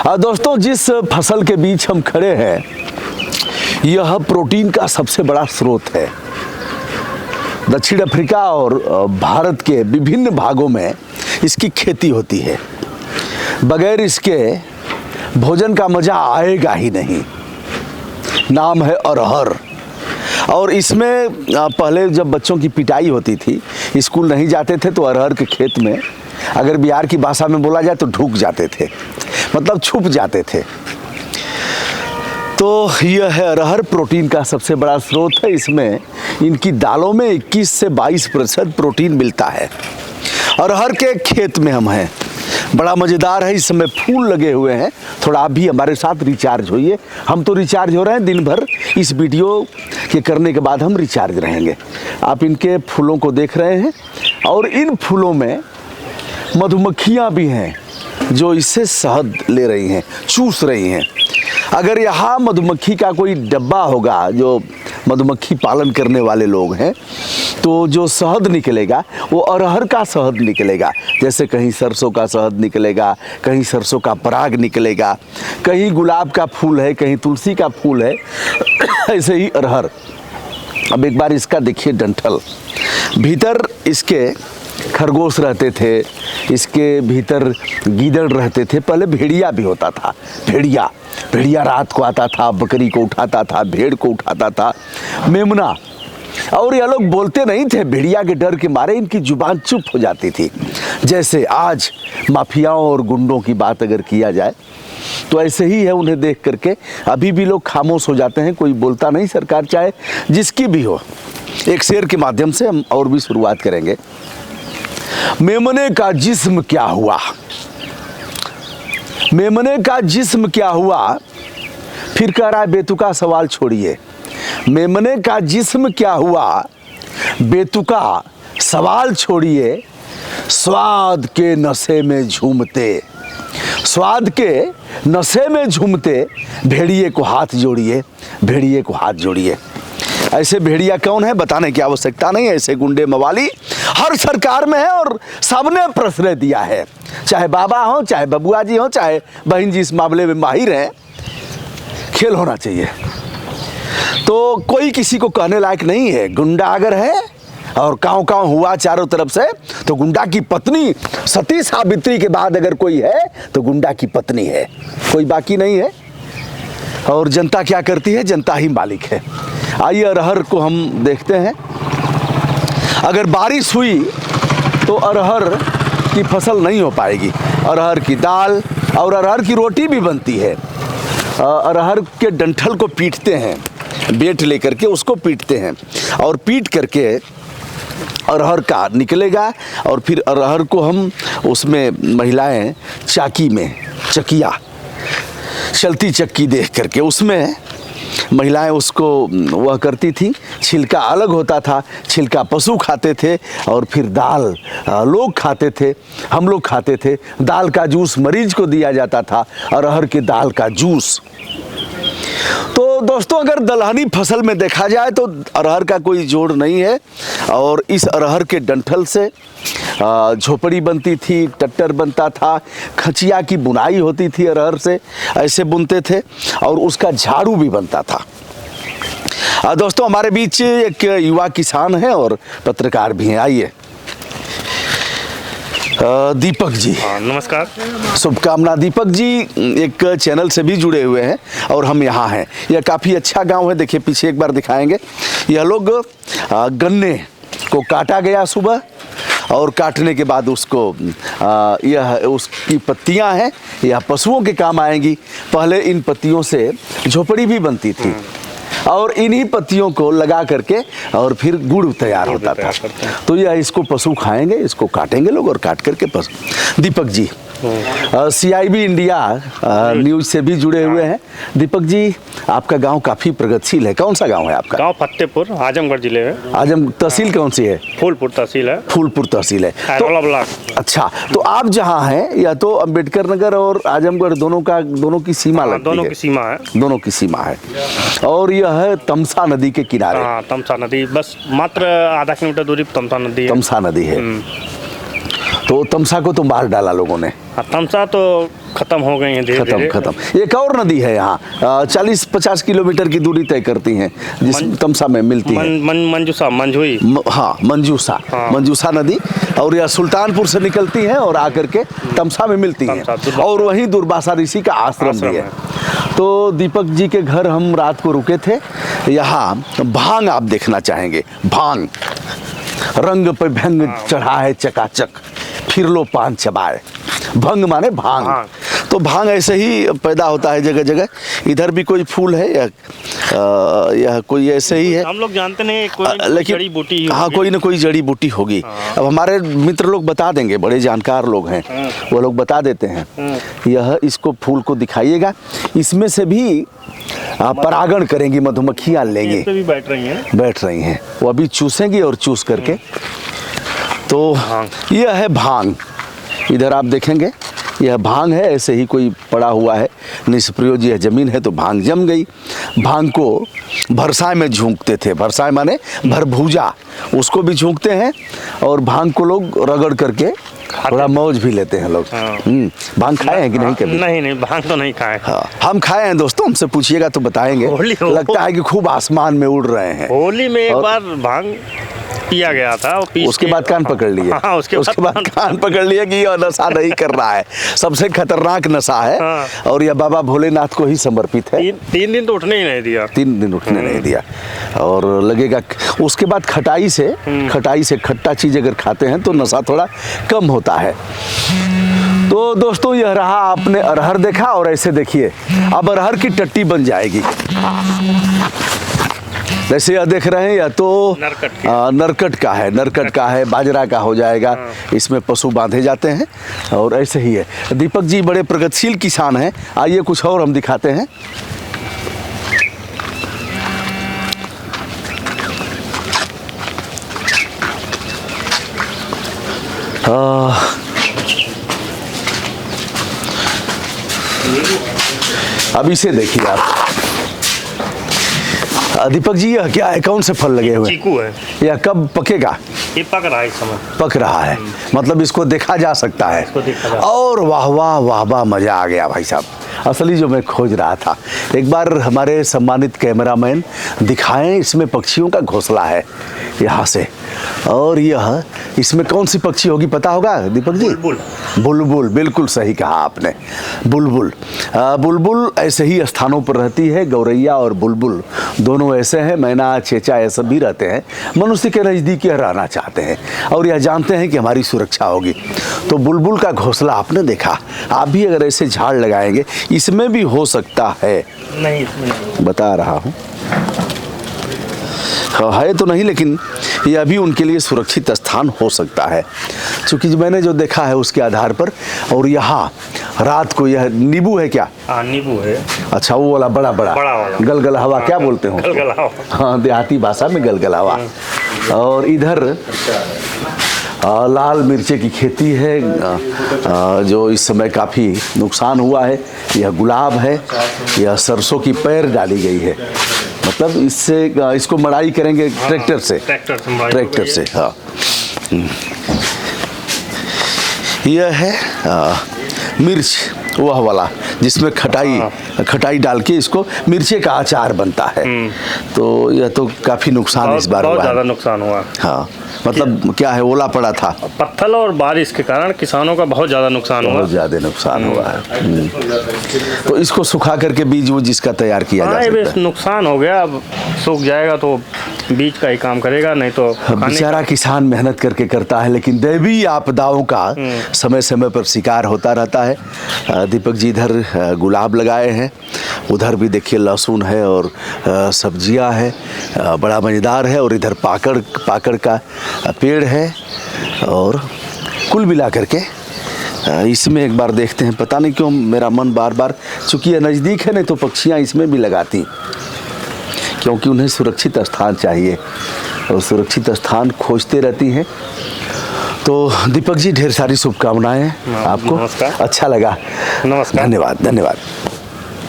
दोस्तों, जिस फसल के बीच हम खड़े हैं यह प्रोटीन का सबसे बड़ा स्रोत है। दक्षिण अफ्रीका और भारत के विभिन्न भागों में इसकी खेती होती है। बगैर इसके भोजन का मज़ा आएगा ही नहीं। नाम है अरहर। और इसमें पहले जब बच्चों की पिटाई होती थी, स्कूल नहीं जाते थे, तो अरहर के खेत में, अगर बिहार की भाषा में बोला जाए तो ढुक जाते थे, मतलब छुप जाते थे। तो यह है अरहर, प्रोटीन का सबसे बड़ा स्रोत है। इसमें इनकी दालों में 21 से 22% प्रोटीन मिलता है। अरहर के खेत में हम हैं, बड़ा मज़ेदार है। इस समय फूल लगे हुए हैं। थोड़ा आप भी हमारे साथ रिचार्ज होइए। हम तो रिचार्ज हो रहे हैं दिन भर, इस वीडियो के करने के बाद हम रिचार्ज रहेंगे। आप इनके फूलों को देख रहे हैं और इन फूलों में मधुमक्खियाँ भी हैं जो इससे शहद ले रही हैं, चूस रही हैं। अगर यहाँ मधुमक्खी का कोई डब्बा होगा, जो मधुमक्खी पालन करने वाले लोग हैं, तो जो शहद निकलेगा वो अरहर का शहद निकलेगा। जैसे कहीं सरसों का शहद निकलेगा, कहीं सरसों का पराग निकलेगा, कहीं गुलाब का फूल है, कहीं तुलसी का फूल है, ऐसे ही अरहर। अब एक बार इसका देखिए डंठल, भीतर इसके खरगोश रहते थे, इसके भीतर गीदड़ रहते थे। पहले भेड़िया भी होता था। भेड़िया रात को आता था, बकरी को उठाता था, भेड़ को उठाता था, मेमना। और ये लोग बोलते नहीं थे, भेड़िया के डर के मारे इनकी जुबान चुप हो जाती थी। जैसे आज माफियाओं और गुंडों की बात अगर किया जाए तो ऐसे ही है। उन्हें देख करके अभी भी लोग खामोश हो जाते हैं, कोई बोलता नहीं। सरकार चाहे जिसकी भी हो। एक शेर के माध्यम से हम और भी शुरुआत करेंगे। मेमने का जिस्म क्या हुआ, मेमने का जिस्म क्या हुआ, फिर कह रहा है बेतुका सवाल छोड़िए। मेमने का जिस्म क्या हुआ, बेतुका सवाल छोड़िए, स्वाद के नशे में झूमते, स्वाद के नशे में झूमते, भेड़िए को हाथ जोड़िए, भेड़िए को हाथ जोड़िए। ऐसे भेड़िया कौन है बताने की आवश्यकता नहीं। ऐसे गुंडे मवाली हर सरकार में है और सबने प्रश्रय दिया है। चाहे बाबा हो, चाहे बबुआ जी हो, चाहे बहन जी इस मामले में माहिर हैं। खेल होना चाहिए। तो कोई किसी को कहने लायक नहीं है। गुंडा अगर है और काँव काँव हुआ चारों तरफ से, तो गुंडा की पत्नी सती सावित्री के बाद अगर कोई है तो गुंडा की पत्नी है, कोई बाकी नहीं है। और जनता क्या करती है, जनता ही मालिक है। आइए अरहर को हम देखते हैं। अगर बारिश हुई तो अरहर की फसल नहीं हो पाएगी। अरहर की दाल और अरहर की रोटी भी बनती है। अरहर के डंठल को पीटते हैं, बेट लेकर के उसको पीटते हैं और पीट करके अरहर का निकलेगा। और फिर अरहर को हम उसमें महिलाएं चाकी में, चकिया, चलती चक्की देख करके उसमें महिलाएं उसको वह करती थी। छिलका अलग होता था, छिलका पशु खाते थे और फिर दाल लोग खाते थे, हम लोग खाते थे। दाल का जूस मरीज को दिया जाता था, अरहर की दाल का जूस। तो दोस्तों, अगर दलहनी फसल में देखा जाए तो अरहर का कोई जोड़ नहीं है। और इस अरहर के डंठल से झोपड़ी बनती थी, टट्टर बनता था, खचिया की बुनाई होती थी अरहर से, ऐसे बुनते थे। और उसका झाड़ू भी बनता था। दोस्तों, हमारे बीच एक युवा किसान है और पत्रकार भी हैं। आइए दीपक जी। नमस्कार, शुभकामना। दीपक जी एक चैनल से भी जुड़े हुए हैं और हम यहाँ हैं। यह काफ़ी अच्छा गांव है। देखिए पीछे एक बार दिखाएंगे। यह लोग गन्ने को काटा गया सुबह, और काटने के बाद उसको यह उसकी पत्तियां हैं, यह पशुओं के काम आएंगी। पहले इन पत्तियों से झोपड़ी भी बनती थी और इन्हीं पत्तियों को लगा करके और फिर गुड़ तैयार होता था। तो यह इसको पशु खाएंगे, इसको काटेंगे लोग और काट करके पशु। Deepak ji CIB India news से भी जुड़े हुए हैं। दीपक जी, आपका गांव काफी प्रगतिशील है। कौन सा गांव है आपका? गांव फतेहपुर, आजमगढ़ जिले में। आजम तहसील कौन सी है? फूलपुर तहसील है। फूलपुर तहसील है तो, अच्छा, तो आप जहाँ हैं या तो अम्बेडकर नगर और आजमगढ़ दोनों की सीमा लगती है। दोनों की सीमा है। दोनों की सीमा है। और यह है तमसा नदी के किनारे। हाँ, तमसा नदी बस मात्र आधा किलोमीटर दूरी पर तमसा नदी है। तमसा नदी है। तो तमसा को तो मार डाला लोगों ने। तमसा तो खत्म हो गई है धीरे धीरे। खत्म। एक और नदी है यहाँ 40-50 किलोमीटर की दूरी तय करती है जिस तमसा में मिलती है। मंजूसा मंझुई। हाँ मंजूसा। हाँ। मंजूसा नदी, और यह सुल्तानपुर से निकलती है और आकर के तमसा में मिलती है, और वहीं दुर्वासा ऋषि का आश्रम भी है। तो दीपक जी के घर हम रात को रुके थे। यहाँ भांग आप देखना चाहेंगे। भांग रंग पे भंग चढ़ा है चकाचक, फिर लो पान चबाए। भंग माने भांग। तो भांग ऐसे ही पैदा होता है जगह जगह। इधर भी कोई फूल है या कोई ऐसे ही है, हम लोग जानते नहीं, कोई लेकिन जड़ी बूटी। हाँ, कोई ना कोई जड़ी बूटी होगी। अब हमारे मित्र लोग बता देंगे, बड़े जानकार लोग हैं, वो लोग बता देते हैं। यह इसको फूल को दिखाइएगा, इसमें से भी परागण करेंगी, मधुमक्खियाँ लेंगी, भी बैठ रही हैं। वो अभी चूसेंगी और चूस करके। तो यह है भांग। इधर आप देखेंगे यह भांग है, ऐसे ही कोई पड़ा हुआ है, निष्प्रयोज्य यह जमीन है, तो भांग जम गई। भांग को भरसाय में झोंकते थे। भरसाय माने भरभूजा, उसको भी झोंकते हैं, और भांग को लोग रगड़ करके थोड़ा मौज भी लेते हैं लोग। भांग खाए हैं कि नहीं कभी? नहीं, भांग तो नहीं खाए। हाँ, हम खाए हैं दोस्तों, हमसे पूछिएगा तो बताएंगे। लगता है कि खूब आसमान में उड़ रहे हैं। होली में एक बार भांग पिया गया था, उसके बाद कान पकड़ लिए। हाँ, उसके बाद कान पकड़ लिया कि यह नशा नहीं कर रहा है, सबसे खतरनाक नशा है। हाँ। और यह बाबा भोलेनाथ को ही समर्पित है। 3 दिन तो उठने ही नहीं दिया। 3 दिन उठने नहीं दिया। और लगेगा उसके बाद खटाई से खट्टा चीज अगर खाते हैं तो नशा थोड़ा कम होता है। तो दोस्तों, यह रहा, आपने अरहर देखा, और ऐसे देखिए अब अरहर की टट्टी बन जाएगी। जैसे यह देख रहे हैं, या तो नरकट का है, बाजरा का हो जाएगा। इसमें पशु बांधे जाते हैं, और ऐसे ही है। दीपक जी बड़े प्रगतिशील किसान हैं। आइए कुछ और हम दिखाते हैं। अब इसे देखिए आप। दीपक जी, यह क्या है? कौन से फल लगे हुए? चीकू है। यह कब पकेगा? ये पक रहा है इस समय। पक रहा है, मतलब इसको देखा जा सकता है। और वाह वाह वाह वाह, मजा आ गया भाई साहब। असली जो मैं खोज रहा था, एक बार हमारे सम्मानित कैमरामैन दिखाएं। इसमें पक्षियों का घोंसला है यहाँ से, और यह इसमें कौन सी पक्षी होगी पता होगा दीपक जी? बुलबुल। बिल्कुल सही कहा आपने, बुलबुल। बुलबुल ऐसे ही स्थानों पर रहती है। गौरैया और बुलबुल दोनों ऐसे हैं, मैना चेचा ये सब भी रहते हैं, मनुष्य के नज़दीक यह रहना चाहते हैं, और यह जानते हैं कि हमारी सुरक्षा होगी। तो बुलबुल का घोंसला आपने देखा। आप भी अगर ऐसे झाड़ लगाएंगे, इसमें भी हो सकता है। नहीं, इसमें नहीं। बता रहा हूँ, है तो नहीं, लेकिन यह भी उनके लिए सुरक्षित स्थान हो सकता है, क्योंकि मैंने जो देखा है उसके आधार पर। और यहाँ रात को यह नींबू है क्या? हाँ, नींबू है। अच्छा, वो वाला बड़ा वाला गलगल हवा क्या बोलते हो? गलगल हवा। हाँ, देहाती भाषा में गलगल हवा। और इधर लाल मिर्चे की खेती है, जो इस समय काफ़ी नुकसान हुआ है। यह गुलाब है, यह सरसों की पैर डाली गई है, मतलब इससे इसको मड़ाई करेंगे ट्रैक्टर से। हाँ, यह है मिर्च, वह वाला जिसमें खटाई डाल के इसको मिर्चे का अचार बनता है। तो यह तो काफ़ी नुकसान इस बार हुआ है। बहुत ज़्यादा नुकसान हुआ। हाँ, मतलब क्या है, ओला पड़ा था, पत्थर और बारिश के कारण किसानों का बहुत ज़्यादा नुकसान हुआ। बहुत ज़्यादा नुकसान हुआ है। तो इसको सुखा करके बीज वो जिसका तैयार किया जा सकता है। नुकसान हो गया, अब सूख जाएगा तो बीज का ही काम करेगा, नहीं तो बेचारा किसान मेहनत करके करता है, लेकिन दैवीय आपदाओं का समय समय पर शिकार होता रहता है। दीपक जी इधर गुलाब लगाए हैं, उधर भी देखिए लहसुन है और सब्जियां है, बड़ा मज़ेदार है। और इधर पाकड़ का पेड़ है। और कुल मिला करके इसमें एक बार देखते हैं, पता नहीं क्यों मेरा मन बार बार, चूँकि ये नज़दीक है, नहीं तो पक्षियाँ इसमें भी लगाती, क्योंकि उन्हें सुरक्षित स्थान चाहिए और सुरक्षित स्थान खोजते रहती हैं। तो दीपक जी ढेर सारी शुभकामनाएं आपको। नमस्कार। अच्छा लगा, नमस्कार, धन्यवाद।